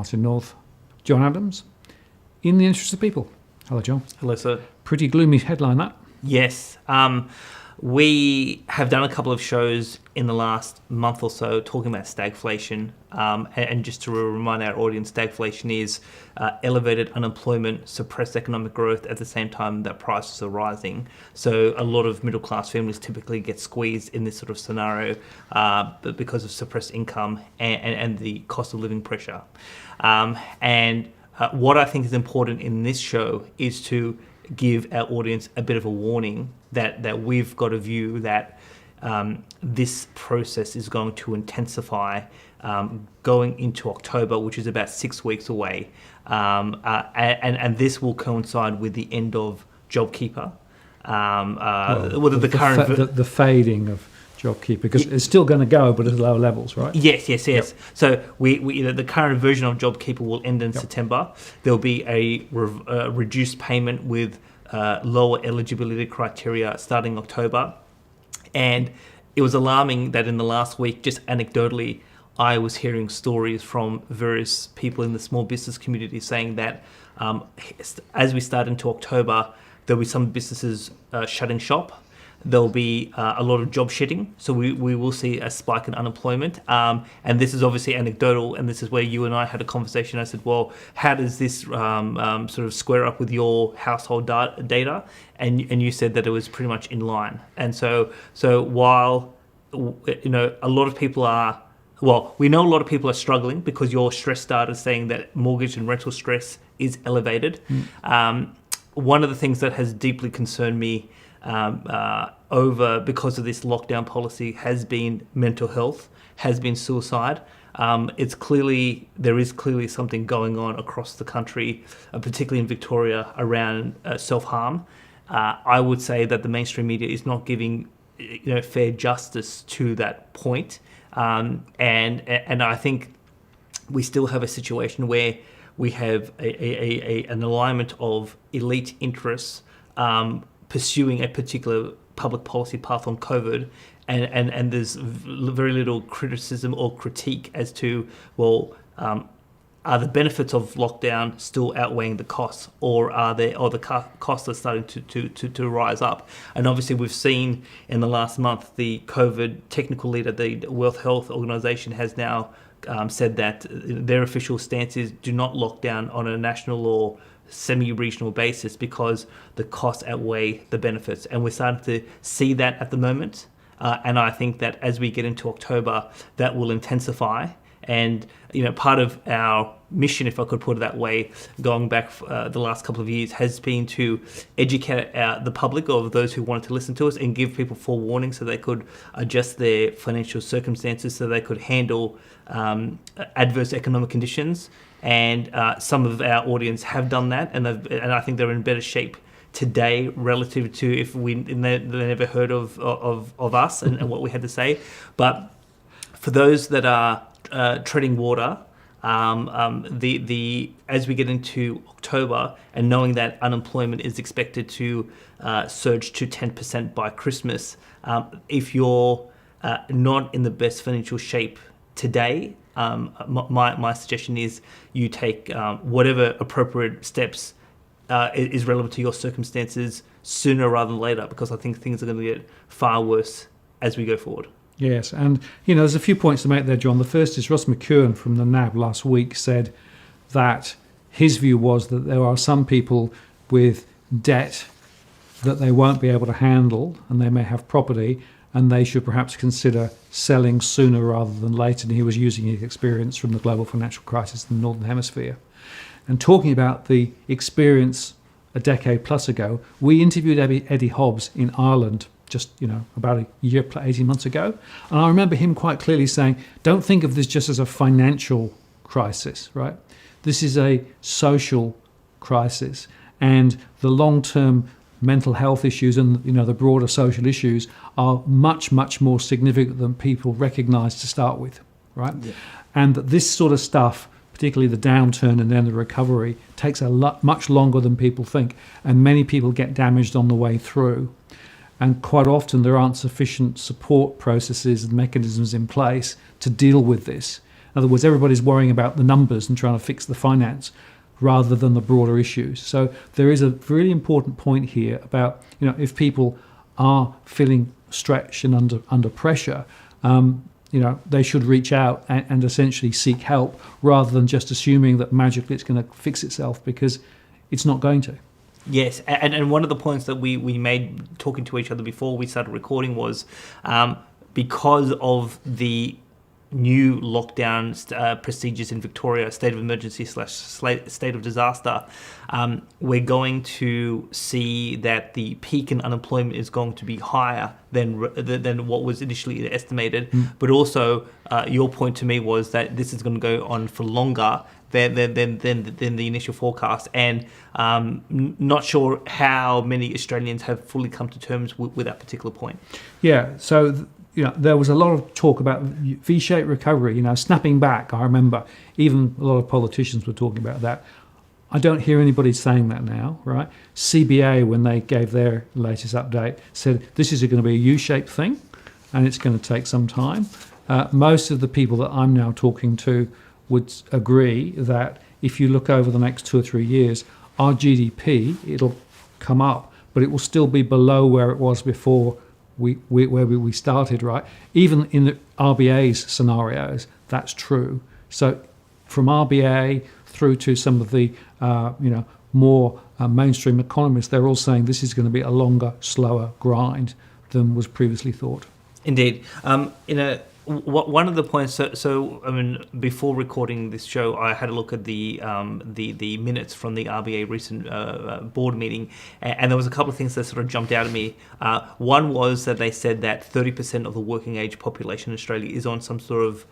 Martin North, John Adams, in the interest of people. Hello, John. Hello, sir. Pretty gloomy headline, that. Yes. We have done a couple of shows in the last month or so talking about stagflation. And just to remind our audience, stagflation is elevated unemployment, suppressed economic growth at the same time that prices are rising. So a lot of middle-class families typically get squeezed in this sort of scenario because of suppressed income and the cost of living pressure. What I think is important in this show is to give our audience a bit of a warning that we've got a view that this process is going to intensify going into October, which is about 6 weeks away. And this will coincide with the end of JobKeeper. The fading of JobKeeper, because it's still going to go, but at lower levels, right? Yes. Yep. So the current version of JobKeeper will end in September. There'll be a reduced payment with lower eligibility criteria starting October. And it was alarming that in the last week, just anecdotally, I was hearing stories from various people in the small business community saying that as we start into October, there'll be some businesses shutting shop. There'll be a lot of job shedding, so we will see a spike in unemployment. And this is obviously anecdotal, and this is where you and I had a conversation. I said, well, how does this sort of square up with your household data? And you said that it was pretty much in line. And so while a lot of people are, we know a lot of people are struggling because your stress data is saying that mortgage and rental stress is elevated. One of the things that has deeply concerned me because of this lockdown policy has been mental health, has been suicide. There is clearly something going on across the country, particularly in Victoria, around self-harm. I would say that the mainstream media is not giving fair justice to that point. And I think we still have a situation where we have an alignment of elite interests pursuing a particular public policy path on COVID, and there's very little criticism or critique as to, are the benefits of lockdown still outweighing the costs, or the costs are starting to rise up? And obviously we've seen in the last month the COVID technical leader, the World Health Organization, has now said that their official stance is do not lock down on a national or semi-regional basis because the costs outweigh the benefits, and we're starting to see that at the moment. And I think that as we get into October, that will intensify. And part of our mission, if I could put it that way, going back the last couple of years, has been to educate the public, or those who wanted to listen to us, and give people forewarning so they could adjust their financial circumstances, so they could handle adverse economic conditions. And some of our audience have done that, and I think they're in better shape today relative to if they never heard of us and what we had to say. But for those that are treading water, as we get into October, and knowing that unemployment is expected to surge to 10% by Christmas, if you're not in the best financial shape today, my suggestion is you take whatever appropriate steps is relevant to your circumstances sooner rather than later, because I think things are going to get far worse as we go forward. Yes, and there's a few points to make there, John. The first is Ross McEwen from the NAB last week said that his view was that there are some people with debt that they won't be able to handle, and they may have property, and they should perhaps consider selling sooner rather than later. And he was using his experience from the global financial crisis in the Northern Hemisphere. And talking about the experience a decade plus ago, we interviewed Eddie Hobbs in Ireland just, about a year, 18 months ago. And I remember him quite clearly saying, don't think of this just as a financial crisis, right? This is a social crisis. And the long-term mental health issues and the broader social issues are much, much more significant than people recognise to start with, right? Yeah. And that this sort of stuff, particularly the downturn and then the recovery, takes much longer than people think, and many people get damaged on the way through. And quite often there aren't sufficient support processes and mechanisms in place to deal with this. In other words, everybody's worrying about the numbers and trying to fix the finance rather than the broader issues. So there is a really important point here about, if people are feeling stretched and under pressure, they should reach out and essentially seek help rather than just assuming that magically it's going to fix itself, because it's not going to. Yes, and one of the points that we made talking to each other before we started recording was because of the new lockdown procedures in Victoria, state of emergency / state of disaster, we're going to see that the peak in unemployment is going to be higher than what was initially estimated. But also, your point to me was that this is going to go on for longer than the initial forecast, and not sure how many Australians have fully come to terms with that particular point. Yeah, so there was a lot of talk about V-shaped recovery, snapping back. I remember even a lot of politicians were talking about that. I don't hear anybody saying that now, right? CBA, when they gave their latest update, said this is going to be a U-shaped thing, and it's going to take some time. Most of the people that I'm now talking to would agree that if you look over the next 2 or 3 years, our GDP, it'll come up, but it will still be below where it was before we started, right? Even in the RBA's scenarios, that's true. So from RBA through to some of the more mainstream economists, they're all saying this is going to be a longer, slower grind than was previously thought. Indeed. One of the points. So I mean, before recording this show, I had a look at the minutes from the RBA recent board meeting, and there was a couple of things that sort of jumped out at me. One was that they said that 30% of the working age population in Australia is on some sort of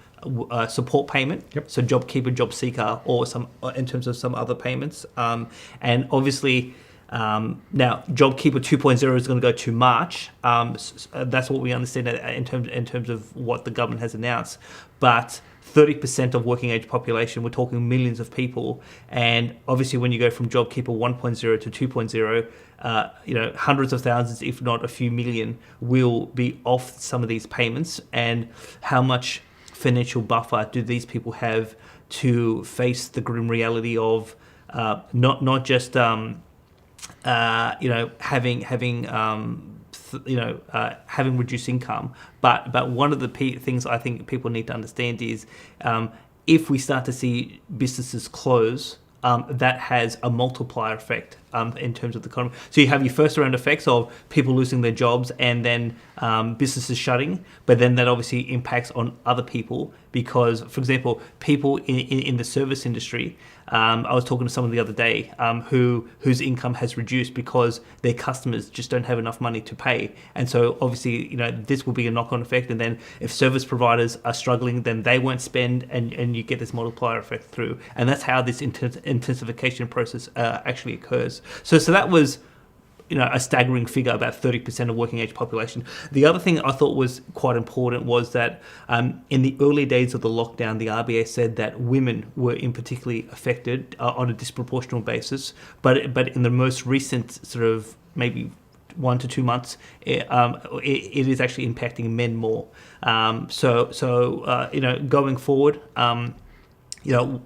support payment, so JobKeeper, JobSeeker, or some in terms of some other payments, and obviously. Now, JobKeeper 2.0 is going to go to March. That's what we understand in terms of what the government has announced. But 30% of working age population, we're talking millions of people. And obviously, when you go from JobKeeper 1.0 to 2.0, hundreds of thousands, if not a few million, will be off some of these payments. And how much financial buffer do these people have to face the grim reality of not just having reduced income, but one of the things I think people need to understand is if we start to see businesses close, that has a multiplier effect in terms of the economy. So you have your first round effects of people losing their jobs and then businesses shutting, but then that obviously impacts on other people because, for example, people in the service industry, I was talking to someone the other day whose income has reduced because their customers just don't have enough money to pay. And so obviously, this will be a knock-on effect. And then if service providers are struggling, then they won't spend and you get this multiplier effect through. And that's how this intensification process actually occurs. So that was a staggering figure, about 30% of working age population. The other thing I thought was quite important was that in the early days of the lockdown, the RBA said that women were in particularly affected on a disproportional basis. But in the most recent sort of maybe 1 to 2 months, it is actually impacting men more. Going forward,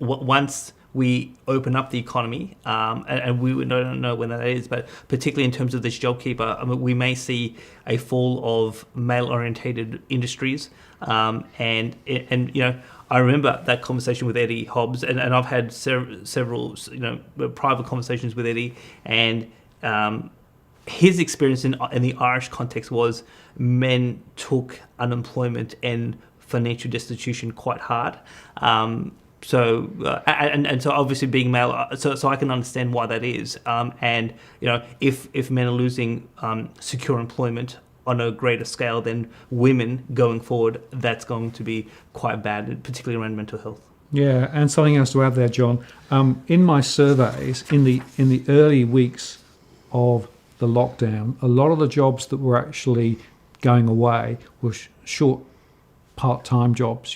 once we open up the economy, and we don't know when that is, but particularly in terms of this JobKeeper, we may see a fall of male-orientated industries. And I remember that conversation with Eddie Hobbs, and I've had several private conversations with Eddie, and his experience in the Irish context was men took unemployment and financial destitution quite hard. So obviously being male, so I can understand why that is. If men are losing secure employment on a greater scale than women going forward, that's going to be quite bad, particularly around mental health. Yeah, and something else to add there, John. In my surveys, in the early weeks of the lockdown, a lot of the jobs that were actually going away were short part-time jobs,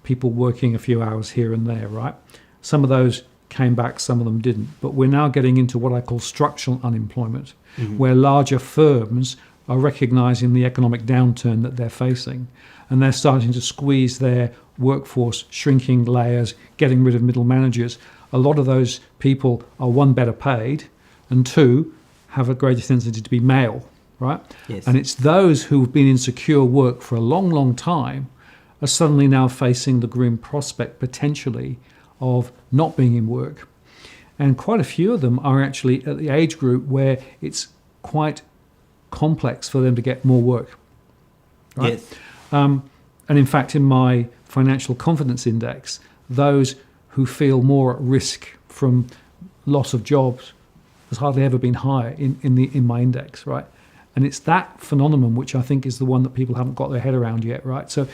people working a few hours here and there, right? Some of those came back, some of them didn't. But we're now getting into what I call structural unemployment, where larger firms are recognizing the economic downturn that they're facing, and they're starting to squeeze their workforce, shrinking layers, getting rid of middle managers, a lot of those people are, one, better paid, and two, have a greater tendency to be male, right? Yes. And it's those who've been in secure work for a long, long time are suddenly now facing the grim prospect, potentially, of not being in work. And quite a few of them are actually at the age group where it's quite complex for them to get more work. Right? Yes. And in fact, in my financial confidence index, those who feel more at risk from loss of jobs has hardly ever been higher in my index, right? And it's that phenomenon which I think is the one that people haven't got their head around yet, right? So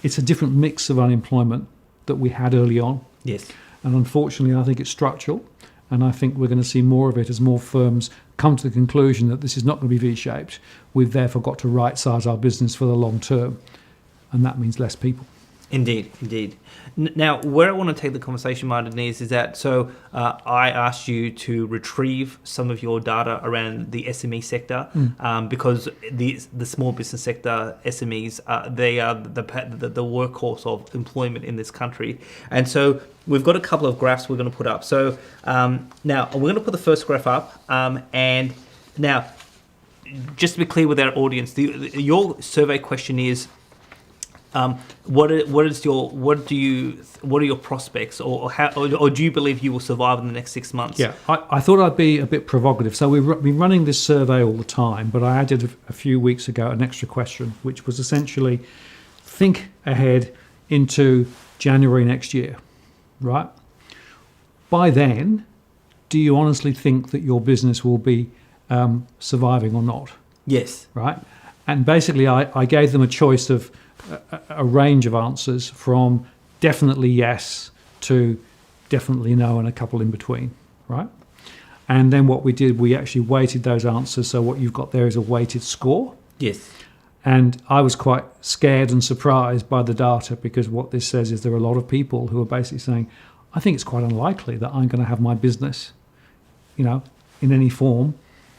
it's a different mix of unemployment that we had early on. Yes. And unfortunately, I think it's structural. And I think we're going to see more of it as more firms come to the conclusion that this is not going to be V-shaped. We've therefore got to right-size our business for the long term. And that means less people. Indeed, indeed. Now, where I want to take the conversation, Martin, is that, so I asked you to retrieve some of your data around the SME sector, because the small business sector, SMEs, they are the workhorse of employment in this country. And so we've got a couple of graphs we're going to put up. So now we're going to put the first graph up, and now, just to be clear with our audience, your survey question is, what are your prospects, or do you believe you will survive in the next 6 months? Yeah, I thought I'd be a bit provocative. So we've been running this survey all the time, but I added a few weeks ago an extra question, which was essentially think ahead into January next year, right? By then, do you honestly think that your business will be surviving or not? Yes. Right? And basically, I gave them a choice of a range of answers from definitely yes to definitely no and a couple in between, right? And then what we did, we actually weighted those answers. So what you've got there is a weighted score. Yes. And I was quite scared and surprised by the data, because what this says is there are a lot of people who are basically saying, I think it's quite unlikely that I'm going to have my business, in any form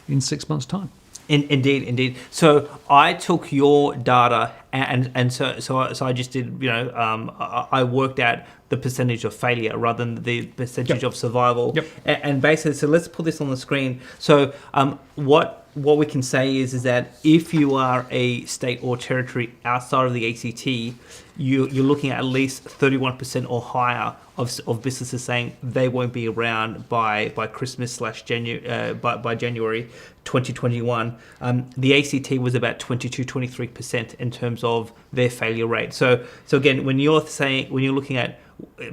in 6 months' time. Indeed. So I took your data and so I just did, I worked out the percentage of failure rather than the percentage of survival. Yep. And basically, so let's put this on the screen. So what we can say is that if you are a state or territory outside of the ACT, you're looking at least 31% or higher of businesses saying they won't be around by Christmas /January by January 2021. The ACT was about 23% in terms of their failure rate. So again, when you're looking at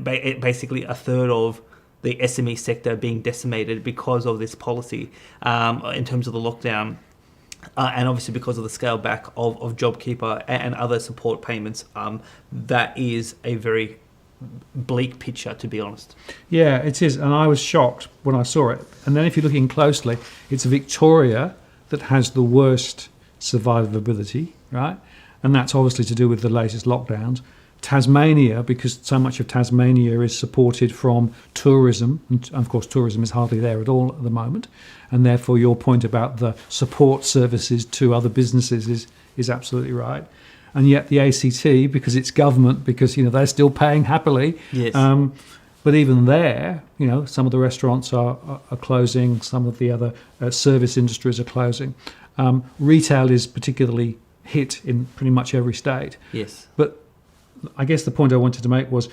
basically a third of the SME sector being decimated because of this policy, in terms of the lockdown, and obviously because of the scale back of JobKeeper and other support payments, that is a very bleak picture, to be honest. Yeah, it is. And I was shocked when I saw it. And then if you're looking closely, it's Victoria that has the worst survivability, right? And that's obviously to do with the latest lockdowns. Tasmania, because so much of Tasmania is supported from tourism, and of course tourism is hardly there at all at the moment, and therefore your point about the support services to other businesses is absolutely right. And yet the ACT, because it's government, because they're still paying happily. Yes. But even there, some of the restaurants are closing, some of the other service industries are closing. Retail is particularly hit in pretty much every state. Yes. But I guess the point I wanted to make was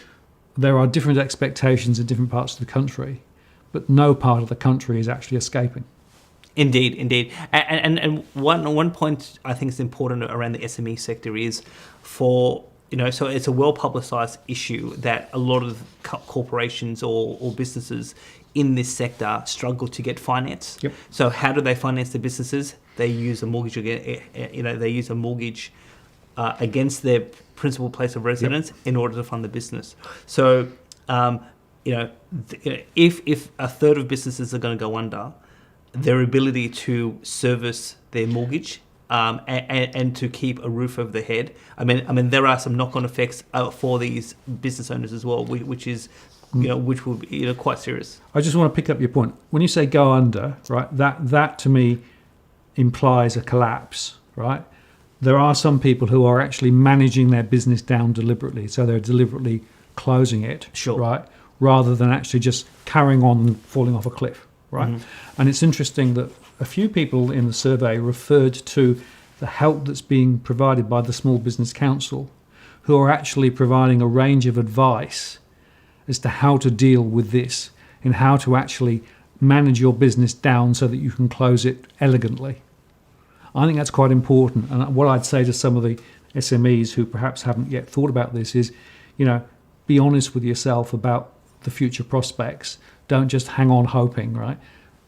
there are different expectations in different parts of the country, but no part of the country is actually escaping. Indeed. And one point I think is important around the SME sector is so it's a well-publicised issue that a lot of corporations or businesses in this sector struggle to get finance. Yep. So how do they finance their businesses? They use a mortgage against their principal place of residence in order to fund the business. So, if a third of businesses are going to go under, their ability to service their mortgage and to keep a roof over their head. I mean, there are some knock-on effects for these business owners as well, which is, which will be quite serious. I just want to pick up your point. When you say go under, right, that to me implies a collapse, right? there are some people who are actually managing their business down deliberately. So they're deliberately closing it, Sure. right? Rather than actually just carrying on and falling off a cliff, right? And it's interesting that a few people in the survey referred to the help that's being provided by the Small Business Council, who are actually providing a range of advice as to how to deal with this and how to actually manage your business down so that you can close it elegantly. I think that's quite important. And what I'd say to some of the SMEs who perhaps haven't yet thought about this is, be honest with yourself about the future prospects. Don't just hang on hoping, right?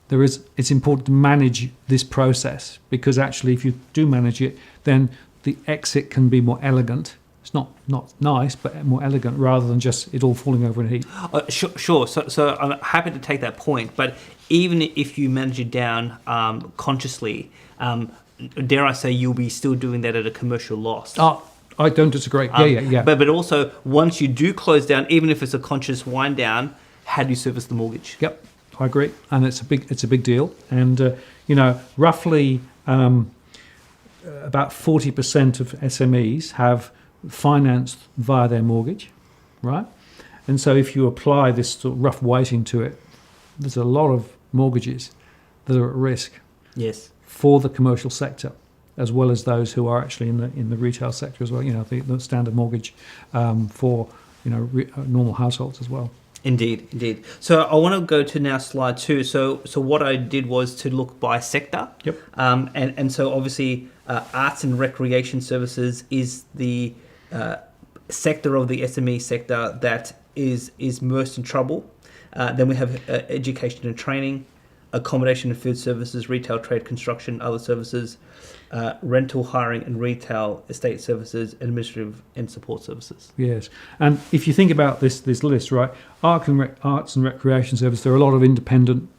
It's important to manage this process, because actually if you do manage it, then the exit can be more elegant. It's not nice, but more elegant, rather than just it all falling over in a heap. Sure. So I'm happy to take that point. But even if you manage it down consciously, dare I say, you'll be still doing that at a commercial loss. Oh, I don't disagree. Yeah. But also, once you do close down, even if it's a conscious wind down, how do you service the mortgage? Yep, I agree, and it's a big deal. And roughly about 40% of SMEs have financed via their mortgage, right? And so if you apply this sort of rough weighting to it, there's a lot of mortgages that are at risk. Yes. For the commercial sector, as well as those who are actually in the retail sector as well. The standard mortgage for normal households as well. Indeed. So I want to go to now slide 2. So what I did was to look by sector. Yep. And so obviously arts and recreation services is the sector of the SME sector that is most in trouble. Then we have education and training, accommodation and food services, retail, trade, construction, other services, rental, hiring and retail, estate services, administrative and support services. Yes, and if you think about this list, right, arts and recreation services, there are a lot of independent,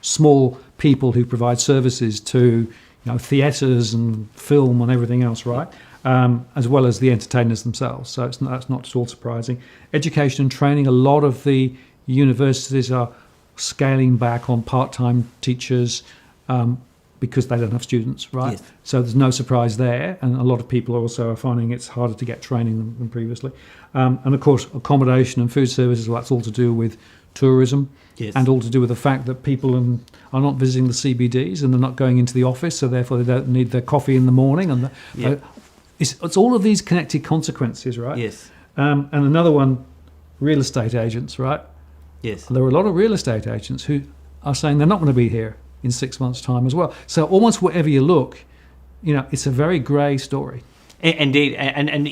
small people who provide services to, theatres and film and everything else, right, as well as the entertainers themselves. So that's not at all surprising. Education and training, a lot of the universities are scaling back on part-time teachers because they don't have students, right? Yes. So there's no surprise there, and a lot of people also are finding it's harder to get training than previously. And of course, accommodation and food services, well, that's all to do with tourism. Yes. And all to do with the fact that people are not visiting the CBDs and they're not going into the office, so therefore they don't need their coffee in the morning. And it's all of these connected consequences, right? Yes. And another one, real estate agents, right? Yes. There are a lot of real estate agents who are saying they're not going to be here in 6 months' time as well. So almost wherever you look, it's a very grey story. Indeed, and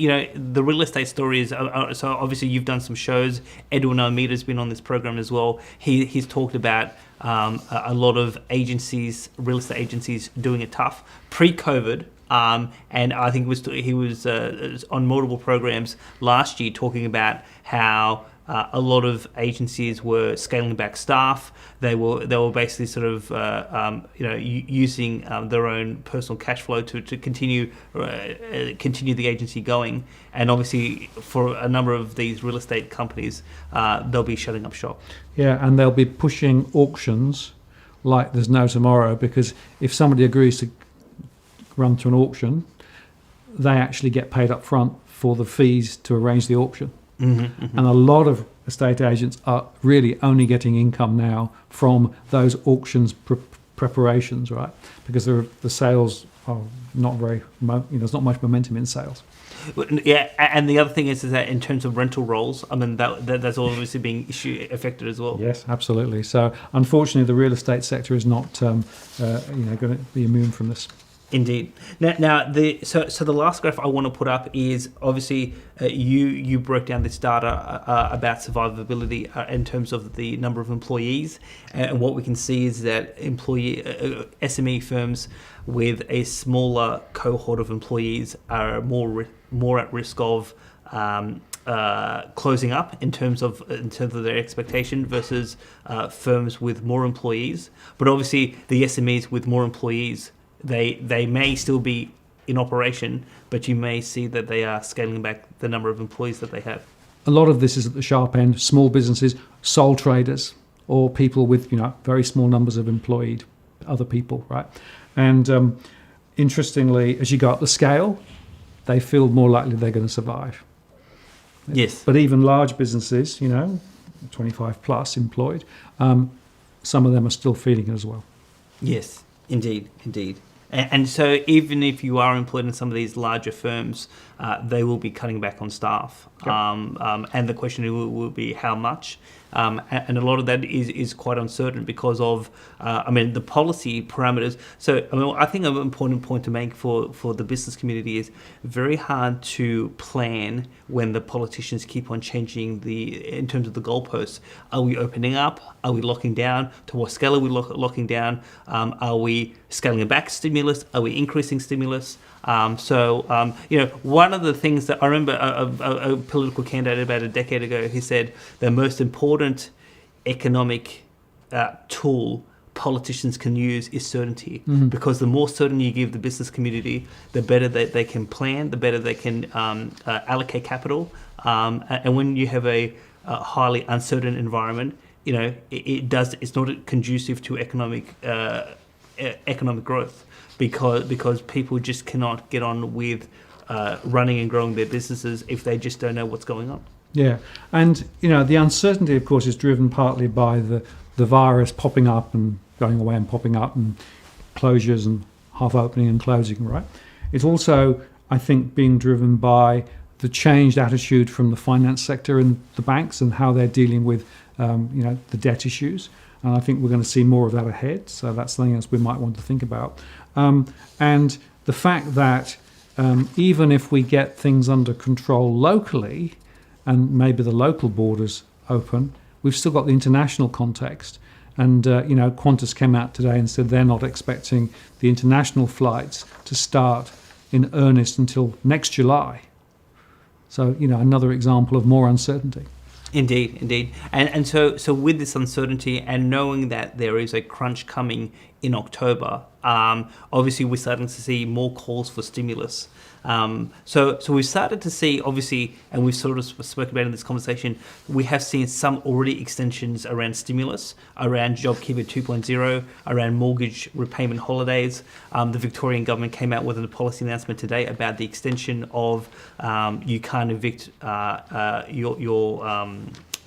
the real estate story is so obviously you've done some shows. Edwin Almeida's been on this program as well. He's talked about a lot of agencies, real estate agencies, doing it tough pre-COVID. And I think he was on multiple programs last year talking about how a lot of agencies were scaling back staff. They were basically sort of using their own personal cash flow to continue the agency going. And obviously, for a number of these real estate companies, they'll be shutting up shop. Yeah, and they'll be pushing auctions like there's no tomorrow, because if somebody agrees to run to an auction, they actually get paid up front for the fees to arrange the auction. And a lot of estate agents are really only getting income now from those auctions preparations, right? Because the sales are not very, there's not much momentum in sales. Yeah, and the other thing is that in terms of rental rolls, I mean that's obviously being affected as well. Yes, absolutely. So unfortunately, the real estate sector is not going to be immune from this. Indeed. Now the last graph I want to put up is obviously you broke down this data about survivability in terms of the number of employees, and what we can see is that SME firms with a smaller cohort of employees are more at risk of closing up in terms of their expectation versus firms with more employees. But obviously the SMEs with more employees, they may still be in operation, but you may see that they are scaling back the number of employees that they have. A lot of this is at the sharp end, small businesses, sole traders, or people with very small numbers of employed other people, right? And interestingly, as you go up the scale, they feel more likely they're going to survive. Yes. But even large businesses, 25 plus employed, some of them are still feeling it as well. Yes, indeed. And so even if you are employed in some of these larger firms, they will be cutting back on staff. Yep. And the question will be how much. And a lot of that is quite uncertain because of, the policy parameters. So, I think an important point to make for the business community is very hard to plan when the politicians keep on changing in terms of the goalposts. Are we opening up? Are we locking down? To what scale are we locking down? Are we scaling back stimulus? Are we increasing stimulus? One of the things that I remember a political candidate about a decade ago, he said the most important economic tool politicians can use is certainty, because the more certain you give the business community, the better they can plan, the better they can allocate capital. And when you have a highly uncertain environment, it's not conducive to economic growth. Because people just cannot get on with running and growing their businesses if they just don't know what's going on. Yeah, and the uncertainty, of course, is driven partly by the virus popping up and going away and popping up, and closures and half opening and closing. Right. It's also, I think, being driven by the changed attitude from the finance sector and the banks and how they're dealing with the debt issues. And I think we're going to see more of that ahead. So that's something else we might want to think about. And the fact that even if we get things under control locally and maybe the local borders open, we've still got the international context. And, Qantas came out today and said they're not expecting the international flights to start in earnest until next July. So, another example of more uncertainty. Indeed. And so with this uncertainty and knowing that there is a crunch coming in October, obviously we're starting to see more calls for stimulus. So we've started to see, obviously, and we've sort of spoken about in this conversation, we have seen some already extensions around stimulus, around JobKeeper 2.0, around mortgage repayment holidays. The Victorian government came out with a policy announcement today about the extension of you can't evict your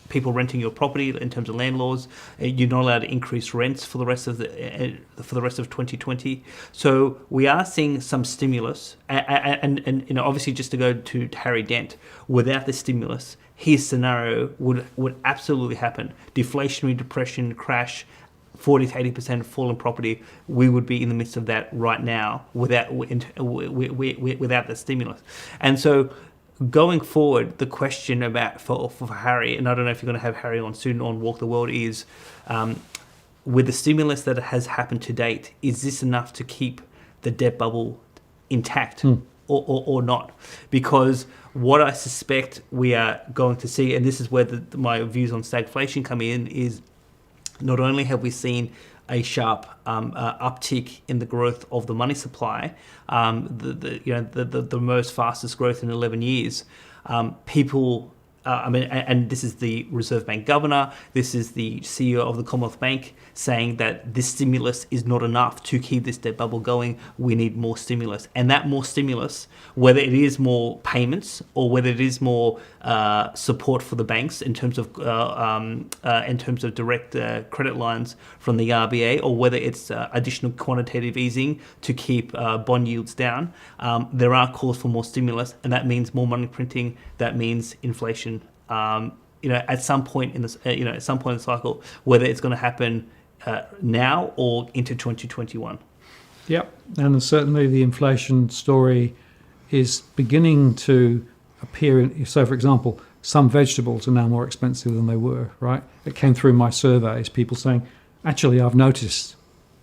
people renting your property in terms of landlords. You're not allowed to increase rents for the rest of 2020. So we are seeing some stimulus, and obviously just to go to Harry Dent, without the stimulus, his scenario would absolutely happen. Deflationary depression, crash, 40 to 80% fall in property. We would be in the midst of that right now without the stimulus. And so going forward, the question about for Harry, and I don't know if you're going to have Harry on soon on Walk the World, is with the stimulus that has happened to date, is this enough to keep the debt bubble intact or not? Because what I suspect we are going to see, and this is where my views on stagflation come in, is not only have we seen a sharp uptick in the growth of the money supply, the most fastest growth in 11 years. People, and this is the Reserve Bank governor, this is the CEO of the Commonwealth Bank saying that this stimulus is not enough to keep this debt bubble going. We need more stimulus, and that more stimulus, whether it is more payments or whether it is more support for the banks in terms of direct credit lines from the RBA, or whether it's additional quantitative easing to keep bond yields down, there are calls for more stimulus, and that means more money printing. That means inflation. At some point in the cycle, whether it's going to happen now or into 2021. Yep, and certainly the inflation story is beginning to appear. So, for example, some vegetables are now more expensive than they were, right? It came through my surveys, people saying, actually, I've noticed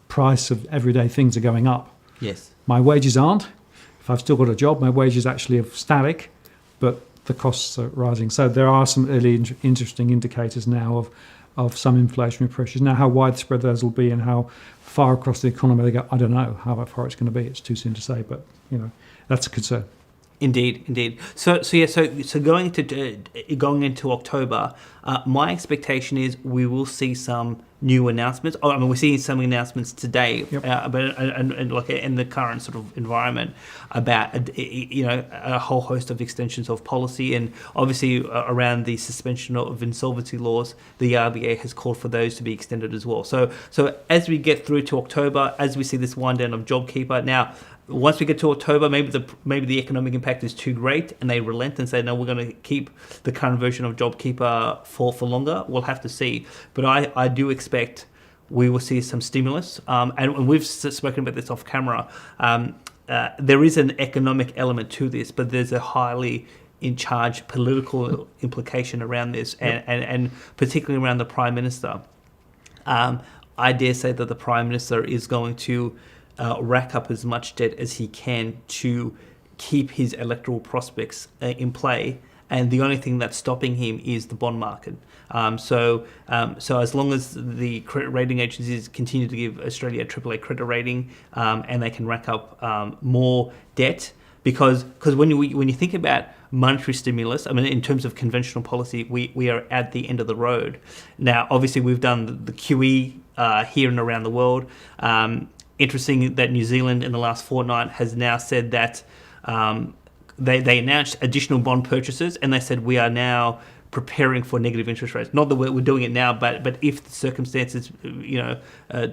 price of everyday things are going up. Yes. My wages aren't. If I've still got a job, my wages actually are static, but the costs are rising. So there are some early interesting indicators now of some inflationary pressures. Now, how widespread those will be and how far across the economy they go, I don't know how far it's going to be. It's too soon to say, but that's a concern. Indeed. So going into October, my expectation is we will see some new announcements. I mean, we're seeing some announcements today, Yep. and like in the current sort of environment about a whole host of extensions of policy, and obviously around the suspension of insolvency laws, the RBA has called for those to be extended as well. So as we get through to October, as we see this wind down of JobKeeper now. Once we get to October, maybe the economic impact is too great, and they relent and say, no, we're going to keep the current version of JobKeeper for longer. We'll have to see. But I do expect we will see some stimulus. And we've spoken about this off camera. There is an economic element to this, but there's a highly in charge political implication around this, and particularly around the Prime Minister. I dare say that the Prime Minister is going to rack up as much debt as he can to keep his electoral prospects in play, and the only thing that's stopping him is the bond market. So as long as the credit rating agencies continue to give Australia a AAA credit rating, and they can rack up more debt, because when you think about monetary stimulus, I mean, in terms of conventional policy, we are at the end of the road. Now, obviously, we've done the QE here and around the world. Interesting that New Zealand in the last fortnight has now said that they announced additional bond purchases, and they said we are now preparing for negative interest rates. Not that we're doing it now, but if the circumstances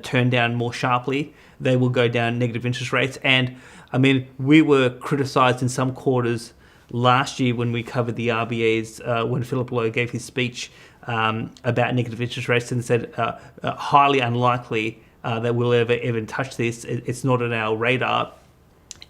turn down more sharply, they will go down negative interest rates. And I mean, we were criticised in some quarters last year when we covered the RBA's when Philip Lowe gave his speech about negative interest rates and said highly unlikely that we'll ever touch this. It's not on our radar.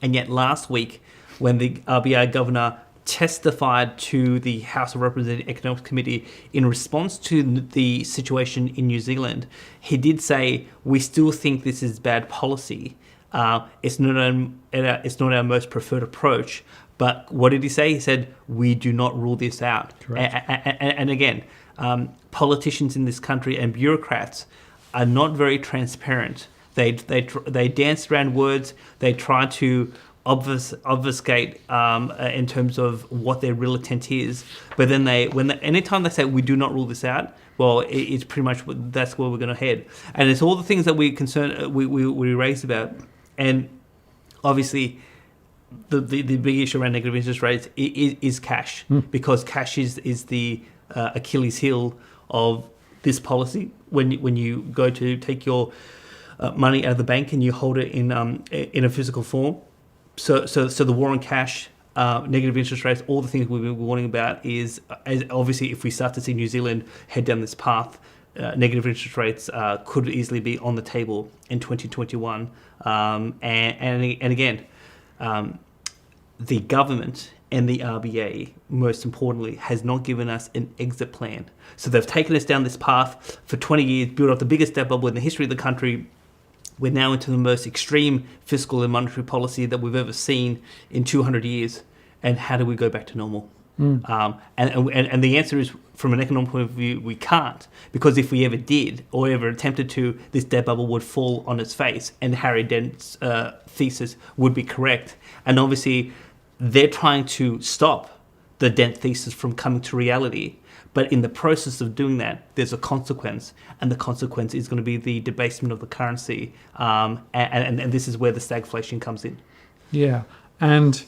And yet last week, when the RBA governor testified to the House of Representatives Economic Committee in response to the situation in New Zealand, he did say, we still think this is bad policy. It's not our most preferred approach. But what did he say? He said, we do not rule this out. And again, politicians in this country and bureaucrats are not very transparent. They dance around words. They try to obfuscate in terms of what their real intent is. But then anytime they say we do not rule this out, well, it's pretty much that's where we're going to head. And it's all the things that we raised about. And obviously, the big issue around negative interest rates is cash, because cash is the Achilles heel of this policy. When you go to take your money out of the bank and you hold it in a physical form, so the war on cash, negative interest rates, all the things we've been warning about is obviously if we start to see New Zealand head down this path, negative interest rates could easily be on the table in 2021, and again, the government and the RBA, most importantly, has not given us an exit plan. So they've taken us down this path for 20 years, built up the biggest debt bubble in the history of the country. We're now into the most extreme fiscal and monetary policy that we've ever seen in 200 years. And how do we go back to normal? And the answer is, from an economic point of view, we can't. Because if we ever did, or ever attempted to, this debt bubble would fall on its face, and Harry Dent's thesis would be correct. And obviously, they're trying to stop the Dent thesis from coming to reality. But in the process of doing that, there's a consequence, and the consequence is going to be the debasement of the currency. And this is where the stagflation comes in. Yeah, and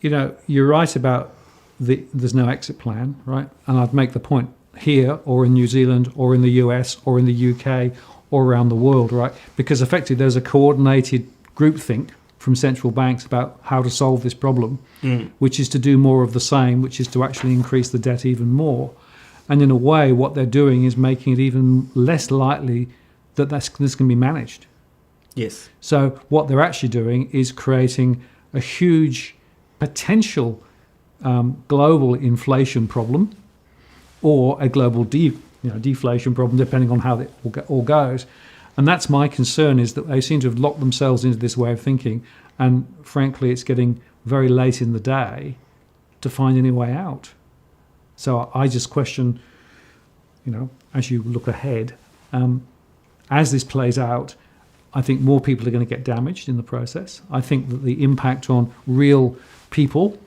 you're right about there's no exit plan, right? And I'd make the point here, or in New Zealand, or in the US, or in the UK, or around the world, right? Because effectively there's a coordinated groupthink from central banks about how to solve this problem, which is to do more of the same, which is to actually increase the debt even more. And in a way, what they're doing is making it even less likely that this can be managed. Yes. So what they're actually doing is creating a huge potential global inflation problem, or a global deflation problem, depending on how it all goes. And that's my concern, is that they seem to have locked themselves into this way of thinking. And frankly, it's getting very late in the day to find any way out. So I just question, as you look ahead, as this plays out, I think more people are going to get damaged in the process. I think that the impact on real people,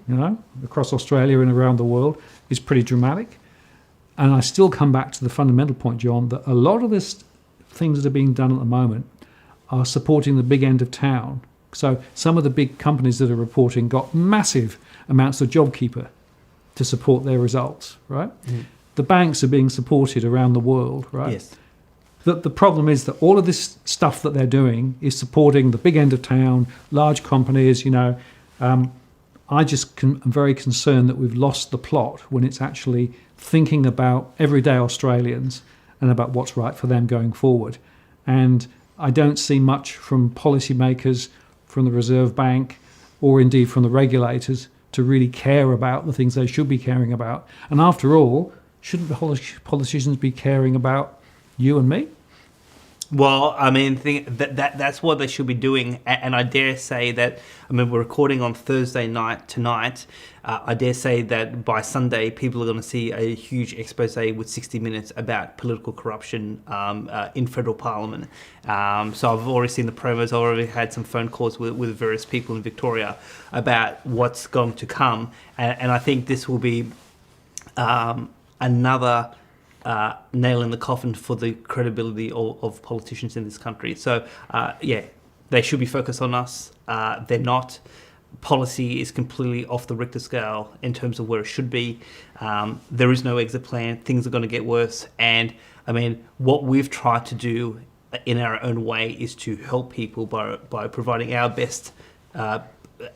across Australia and around the world is pretty dramatic. And I still come back to the fundamental point, John, that a lot of this things that are being done at the moment are supporting the big end of town. So some of the big companies that are reporting got massive amounts of JobKeeper to support their results, right? Mm. The banks are being supported around the world, right? Yes. The problem is that all of this stuff that they're doing is supporting the big end of town, large companies, I'm very concerned that we've lost the plot when it's actually thinking about everyday Australians and about what's right for them going forward. And I don't see much from policymakers, from the Reserve Bank, or indeed from the regulators to really care about the things they should be caring about. And after all, shouldn't the politicians be caring about you and me? Well, I mean, that's what they should be doing. And I dare say that, we're recording on Thursday night tonight. I dare say that by Sunday, people are going to see a huge expose with 60 Minutes about political corruption in federal parliament. So I've already seen the promos. I've already had some phone calls with various people in Victoria about what's going to come. And I think this will be another nail in the coffin for the credibility of politicians in this country. So, they should be focused on us. They're not. Policy is completely off the Richter scale in terms of where it should be. There is no exit plan. Things are going to get worse. And, what we've tried to do in our own way is to help people by providing our best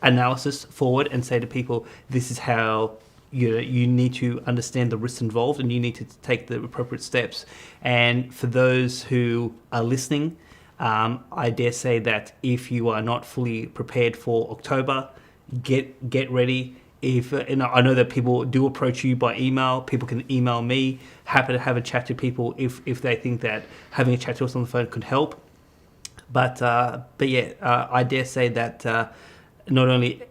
analysis forward and say to people, this is how you need to understand the risks involved and you need to take the appropriate steps. And for those who are listening, I dare say that if you are not fully prepared for October, get ready. I know that people do approach you by email. People can email me. Happy to have a chat to people if they think that having a chat to us on the phone could help. But I dare say that not only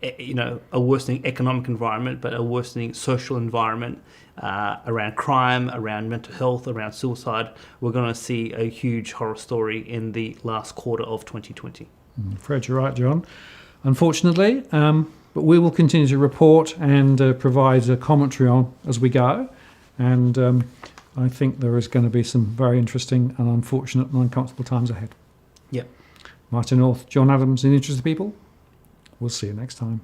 a worsening economic environment, but a worsening social environment around crime, around mental health, around suicide. We're going to see a huge horror story in the last quarter of 2020. Fred, you're right, John. Unfortunately, but we will continue to report and provide a commentary on as we go. And I think there is going to be some very interesting and unfortunate and uncomfortable times ahead. Yep. Martin North, John Adams, in the interest of people. We'll see you next time.